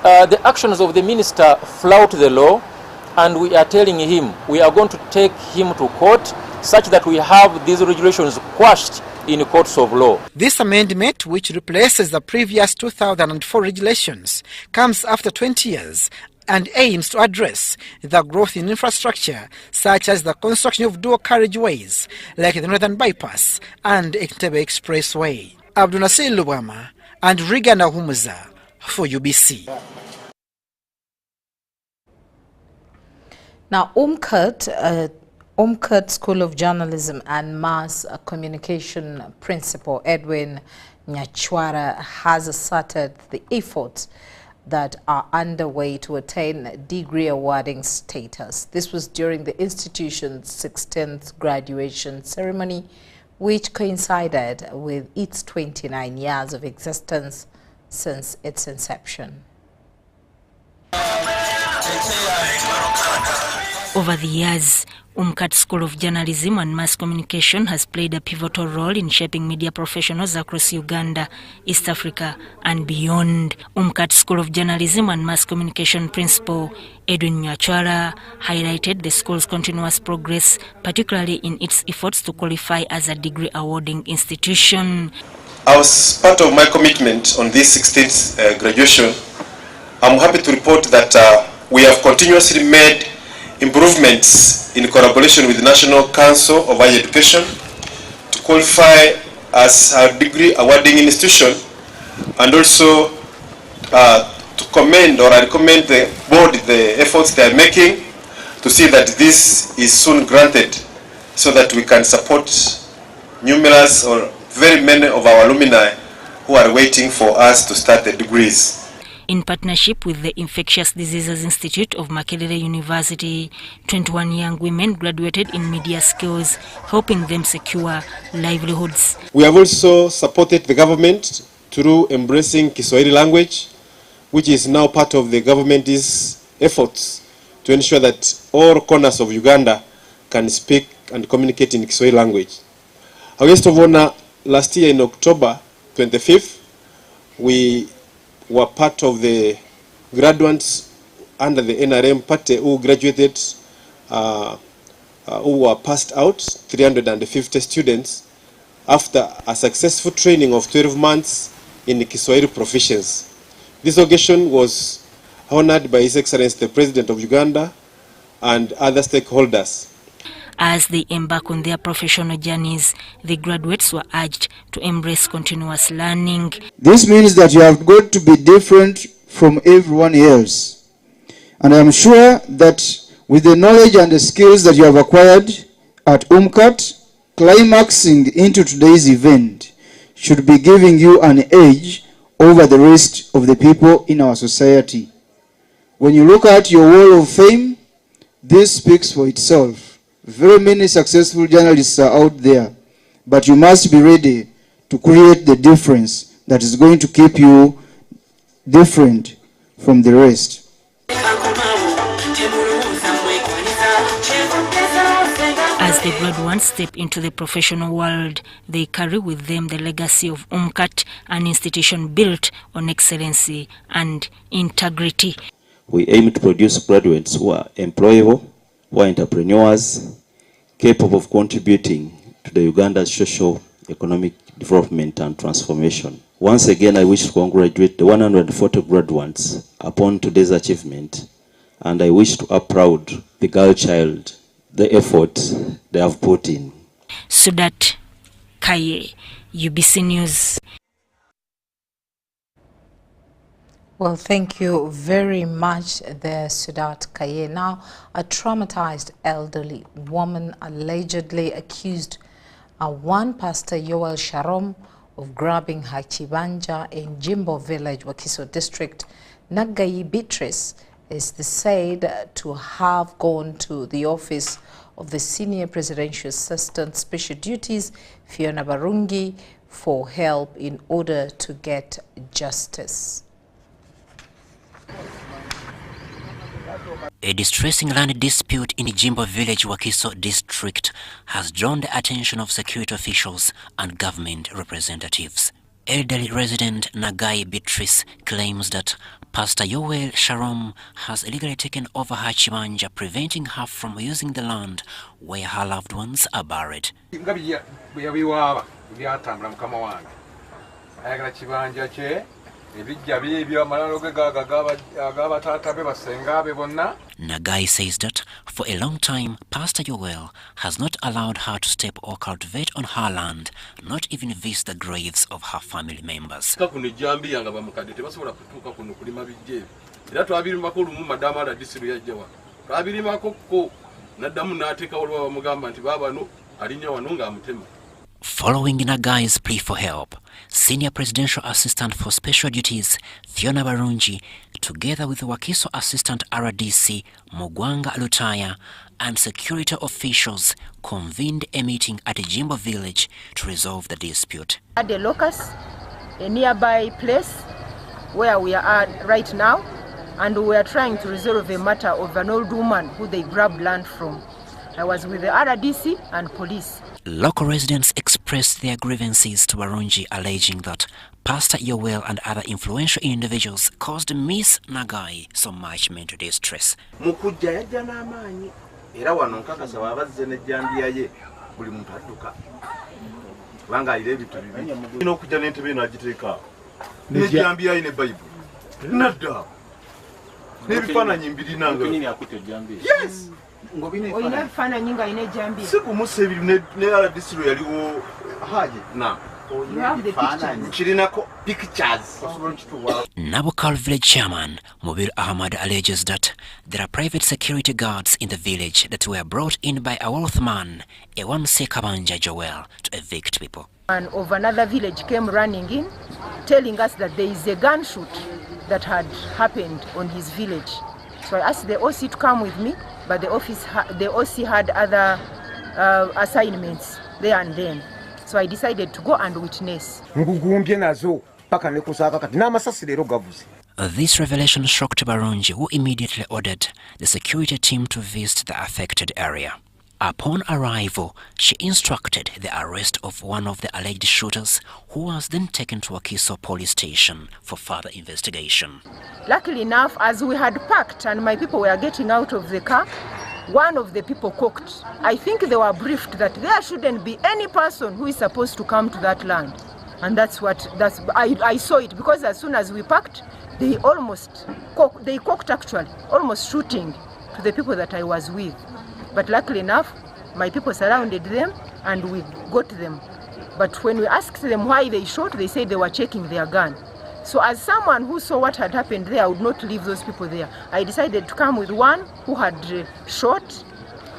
The actions of the minister flout the law, and we are telling him we are going to take him to court such that we have these regulations quashed in courts of law. This amendment, which replaces the previous 2004 regulations, comes after 20 years and aims to address the growth in infrastructure such as the construction of dual carriageways like the Northern Bypass and Entebbe Expressway. Abdunasir Lubama and Rigana Humuza for UBC. Now, UMCUT School of Journalism and Mass Communication Principal Edwin Nyachwara has asserted the efforts that are underway to attain degree awarding status. This was during the institution's 16th graduation ceremony, which coincided with its 29 years of existence since its inception. Over the years, UMCUT School of Journalism and Mass Communication has played a pivotal role in shaping media professionals across Uganda, East Africa and beyond. UMCUT School of Journalism and Mass Communication Principal Edwin Nyachwara highlighted the school's continuous progress, particularly in its efforts to qualify as a degree awarding institution. As part of my commitment on this 16th graduation, I'm happy to report that we have continuously made improvements in collaboration with the National Council of Higher Education to qualify as a degree awarding institution, and also to commend or I recommend the board the efforts they are making to see that this is soon granted so that we can support numerous or very many of our alumni who are waiting for us to start the degrees. In partnership with the Infectious Diseases Institute of Makerere University, 21 young women graduated in media skills, helping them secure livelihoods. We have also supported the government through embracing Kiswahili language, which is now part of the government's efforts to ensure that all corners of Uganda can speak and communicate in Kiswahili language. Our guest of honor last year in October 25th, we were part of the graduates under the NRM party who graduated, who were passed out, 350 students, after a successful training of 12 months in Kiswahili proficiency. This occasion was honored by His Excellency the President of Uganda and other stakeholders. As they embark on their professional journeys, the graduates were urged to embrace continuous learning. This means that you have got to be different from everyone else. And I am sure that with the knowledge and the skills that you have acquired at UMCUT, climaxing into today's event should be giving you an edge over the rest of the people in our society. When you look at your wall of fame, this speaks for itself. Very many successful journalists are out there, but you must be ready to create the difference that is going to keep you different from the rest. As the graduates step into the professional world, they carry with them the legacy of UMCUT, an institution built on excellency and integrity. We aim to produce graduates who are employable, who are entrepreneurs, capable of contributing to the Uganda's social, economic development and transformation. Once again, I wish to congratulate the 140 graduates upon today's achievement, and I wish to applaud the girl child, the effort they have put in. So that Kaye, UBC News. Well, thank you very much there, Sudat Kaye. Now, a traumatized elderly woman allegedly accused one Pastor Yoel Sharom of grabbing her chibanja in Jimbo Village, Wakiso District. Nagayi Beatrice is said to have gone to the office of the Senior Presidential Assistant Special Duties, Fiona Barungi, for help in order to get justice. A distressing land dispute in Jimbo Village, Wakiso District has drawn the attention of security officials and government representatives. Elderly resident Nagai Beatrice claims that Pastor Yoel Sharom has illegally taken over her chibanja, preventing her from using the land where her loved ones are buried. Nagai says that for a long time, Pastor Yoel has not allowed her to step or cultivate on her land, not even visit the graves of her family members. Following Nagai's plea for help, Senior Presidential Assistant for Special Duties Fiona Barungi, together with Wakiso Assistant RDC Mugwanga Lutaya and security officials, convened a meeting at Jimbo Village to resolve the dispute. At the locus, a nearby place where we are at right now, and we are trying to resolve a matter of an old woman who they grabbed land from. I was with the RDC and police. Local residents expressed their grievances to Barungi, alleging that Pastor Yoel and other influential individuals caused Miss Nagai so much mental distress. Yes! You have the pictures. Nabokal village chairman Mobir Ahmad alleges that there are private security guards in the village that were brought in by a wealth man, Ewan Sekabanja Joel, to evict people. And of another village came running in, telling us that there is a gunshot that had happened on his village. So I asked the OC to come with me, but the OC had other assignments there and then. So I decided to go and witness. This revelation shocked Barungi, who immediately ordered the security team to visit the affected area. Upon arrival, she instructed the arrest of one of the alleged shooters, who was then taken to Wakiso police station for further investigation. Luckily enough, as we had parked and my people were getting out of the car, one of the people cooked. I think they were briefed that there shouldn't be any person who is supposed to come to that land. And I saw it, because as soon as we parked, they cooked actually, almost shooting to the people that I was with. But luckily enough, my people surrounded them and we got them. But when we asked them why they shot, they said they were checking their gun. So as someone who saw what had happened there, I would not leave those people there. I decided to come with one who had shot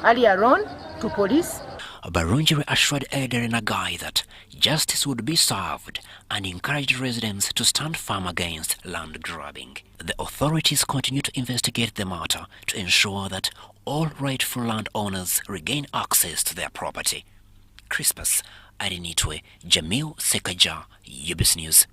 earlier on to police. Barungi assured Elder Nagai that justice would be served and encouraged residents to stand firm against land grabbing. The authorities continue to investigate the matter to ensure that all rightful landowners regain access to their property. Crispus Arinitwe, Jamil Sekaja, UBC News.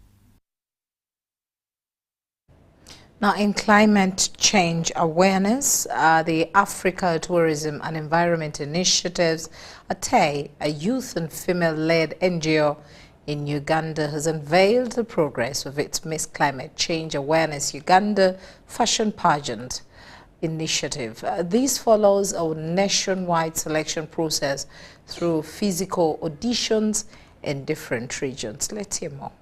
Now, in climate change awareness, the Africa Tourism and Environment Initiatives, ATE, a youth and female-led NGO in Uganda, has unveiled the progress of its Miss Climate Change Awareness Uganda Fashion Pageant initiative. This follows a nationwide selection process through physical auditions in different regions. Let's hear more.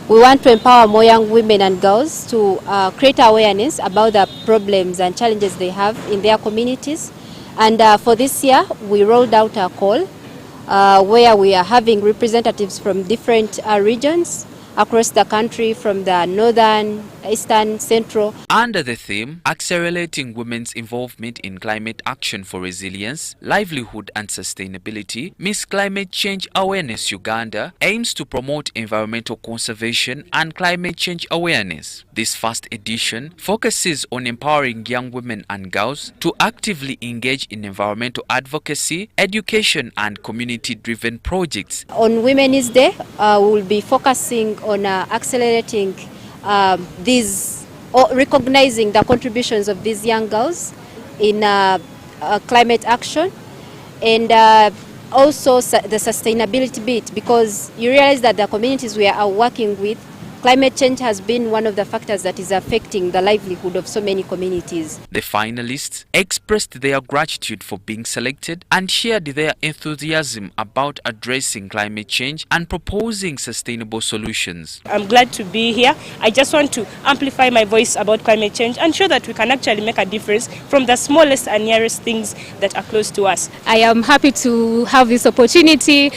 We want to empower more young women and girls to create awareness about the problems and challenges they have in their communities. And for this year, we rolled out a call where we are having representatives from different regions across the country, from the northern, eastern, central. Under the theme, Accelerating Women's Involvement in Climate Action for Resilience, Livelihood and Sustainability, Miss Climate Change Awareness Uganda aims to promote environmental conservation and climate change awareness. This first edition focuses on empowering young women and girls to actively engage in environmental advocacy, education and community-driven projects. On Women's Day, we will be focusing on accelerating recognizing the contributions of these young girls in climate action, and also the sustainability bit, because you realize that the communities we are working with, climate change has been one of the factors that is affecting the livelihood of so many communities. The finalists expressed their gratitude for being selected and shared their enthusiasm about addressing climate change and proposing sustainable solutions. I'm glad to be here. I just want to amplify my voice about climate change and show that we can actually make a difference from the smallest and nearest things that are close to us. I am happy to have this opportunity,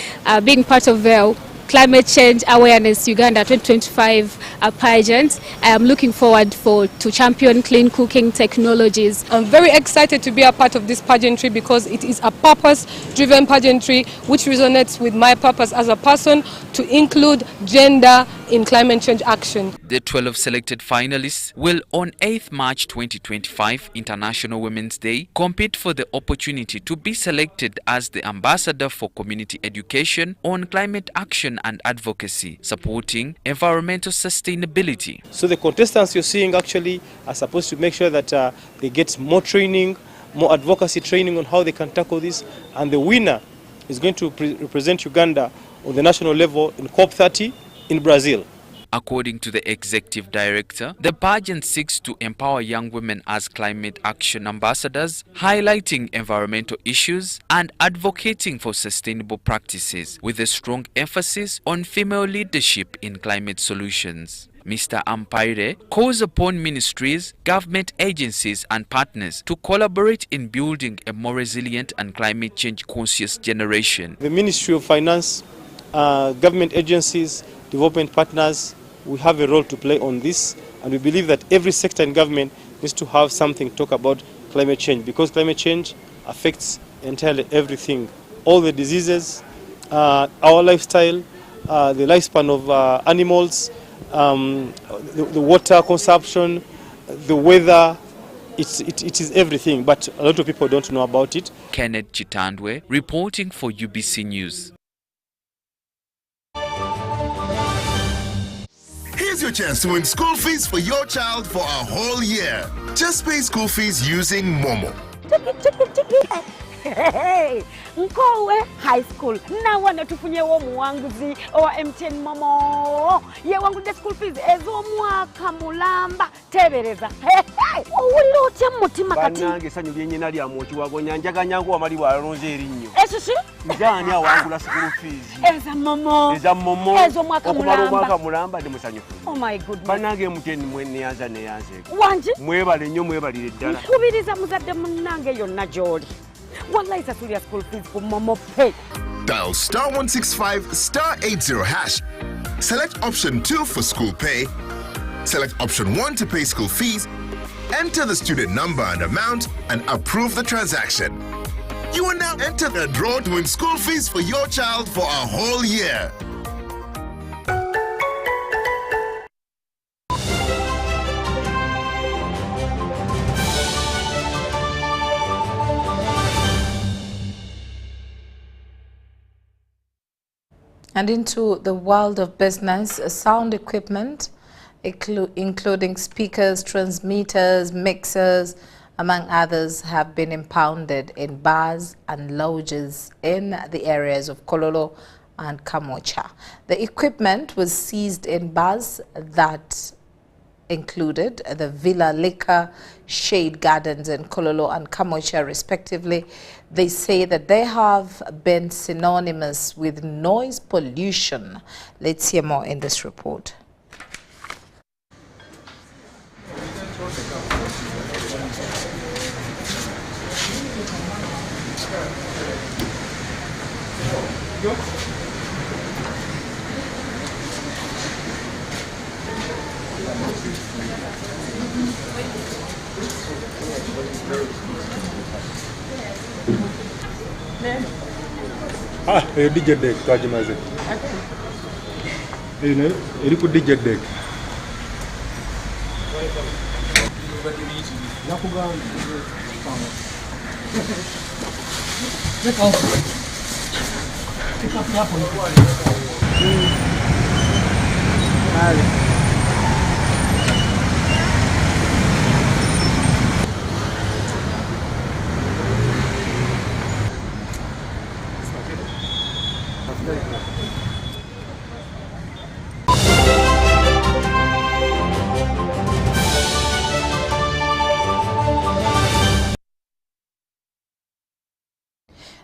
being part of the Climate Change Awareness Uganda 2025 pageant. I am looking forward to champion clean cooking technologies. I'm very excited to be a part of this pageantry because it is a purpose-driven pageantry which resonates with my purpose as a person to include gender in climate change action. The 12 selected finalists will on 8th March 2025 International Women's Day compete for the opportunity to be selected as the ambassador for community education on climate action and advocacy, supporting environmental sustainability. So the contestants you're seeing actually are supposed to make sure that they get more training, more advocacy training on how they can tackle this, and the winner is going to represent Uganda on the national level in COP30 in Brazil. According to the executive director, the pageant seeks to empower young women as climate action ambassadors, highlighting environmental issues and advocating for sustainable practices, with a strong emphasis on female leadership in climate solutions. Mr. Ampaire calls upon ministries, government agencies and partners to collaborate in building a more resilient and climate change conscious generation. The Ministry of Finance, government agencies, development partners, we have a role to play on this, and we believe that every sector in government needs to have something to talk about climate change, because climate change affects entirely everything, all the diseases, our lifestyle, the lifespan of animals, the water consumption, the weather. It is everything, but a lot of people don't know about it. Kenneth Chitandwe reporting for UBC News. Here's your chance to win school fees for your child for a whole year. Just pay school fees using Momo. Hey, Nkowe High School. Na wana tufunye wo muwanguzi owa MTN Momo. Ye wangu de school fees ezo mwaka mulamba tebereza. Hey, owulotya mutima kati. Banange sanyu byenye nali amochi wago nyanjaga nyangu amali walonze erinyo. Shishi? Njani awangula school fees. Eza Momo. Eza Momo. Ezo mwaka mulamba. Mwaka mulamba ndi musanyu. Oh my goodness. Banange MTN mwenye yanza ne yanze. Wanje? Mwebale nnyo mwebalire ddala. Kubiriza muzadde munange yonna joli. Wallahi is a serious school fees for Momo Pay. Dial *165 *80 hash. Select option 2 for school pay. Select option 1 to pay school fees. Enter the student number and amount and approve the transaction. You are now entered the draw to win school fees for your child for a whole year. And into the world of business, sound equipment, including speakers, transmitters, mixers, among others, have been impounded in bars and lodges in the areas of Kololo and Kamocha. The equipment was seized in bars that included the Villa Liquor, Shade Gardens in Kololo and Kamocha respectively. They say that they have been synonymous with noise pollution. Let's hear more in this report. DJ deck twagimaze. Eri ku DJ deck.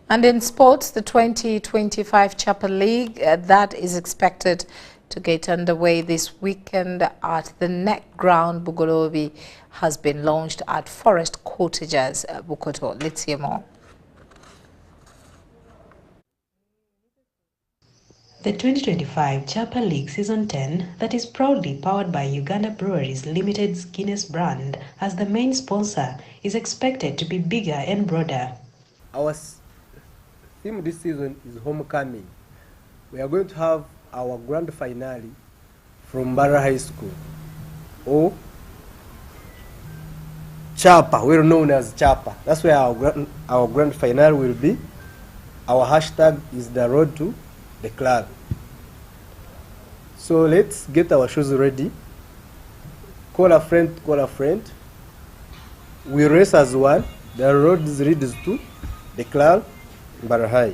And in sports, the 2025 Chaapa League that is expected to get underway this weekend at the Net Ground Bugolobi has been launched at Forest Cottages, Bukoto. Let's hear more. The 2025 Chaapa League Season 10, that is proudly powered by Uganda-Belarus Limited's Guinness brand as the main sponsor, is expected to be bigger and broader. Our theme this season is homecoming. We are going to have our grand finale from Barra High School, or Chaapa, well known as Chaapa. That's where our grand finale will be. Our hashtag is the road to the club. So let's get our shoes ready. Call a friend. We race as one. The road leads to the club, Barra High.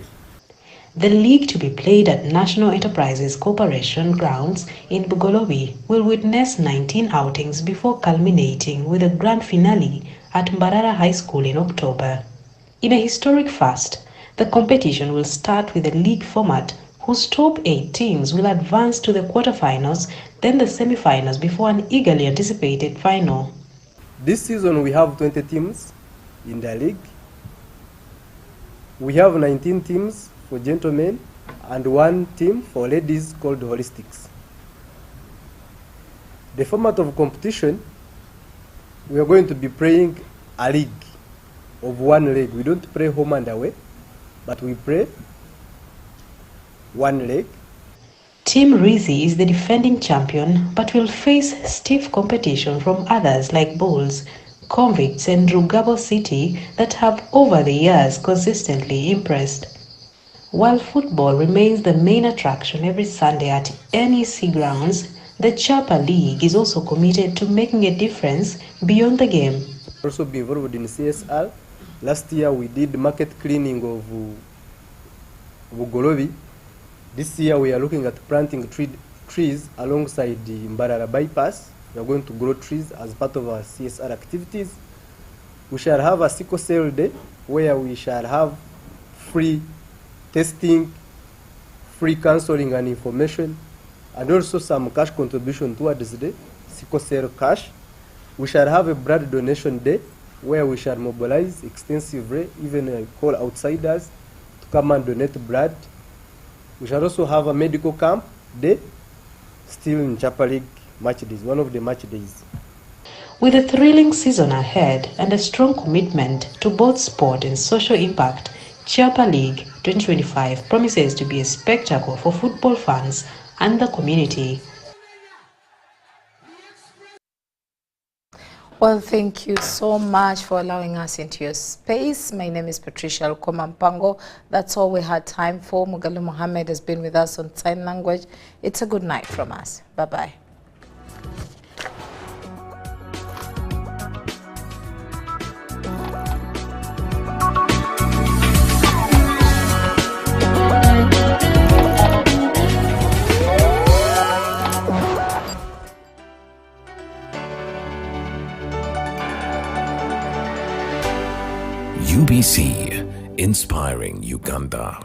The league, to be played at National Enterprises Corporation grounds in Bugolobi, will witness 19 outings before culminating with a grand finale at Mbarara High School in October. In a historic first, the competition will start with a league format whose top 8 teams will advance to the quarterfinals, then the semifinals before an eagerly anticipated final. This season we have 20 teams in the league. We have 19 teams for gentlemen and 1 team for ladies called holistics. The format of competition, we are going to be playing a league of 1 leg. We don't play home and away, but we play 1 leg. Team Rizzi is the defending champion, but will face stiff competition from others like Bulls, Convicts and Rugabo City that have over the years consistently impressed. While football remains the main attraction every Sunday at NEC grounds, the Chaapa League is also committed to making a difference beyond the game. Also be involved in CSR. Last year we did market cleaning of Bugolobi. This year we are looking at planting trees alongside the Mbarara bypass. We are going to grow trees as part of our CSR activities. We shall have a sickle cell day where we shall have free testing, free counseling and information, and also some cash contribution towards the sickle cell cash. We shall have a blood donation day where we shall mobilize extensively, even call outsiders to come and donate blood. We shall also have a medical camp day, still in Chaapa League match days, one of the match days. With a thrilling season ahead and a strong commitment to both sport and social impact, Chaapa League 2025 promises to be a spectacle for football fans and the community. Well, thank you so much for allowing us into your space. My name is Patricia Lukomampango. That's all we had time for. Mugalu Mohammed has been with us on sign language. It's a good night from us. Bye-bye. UBC, inspiring Uganda.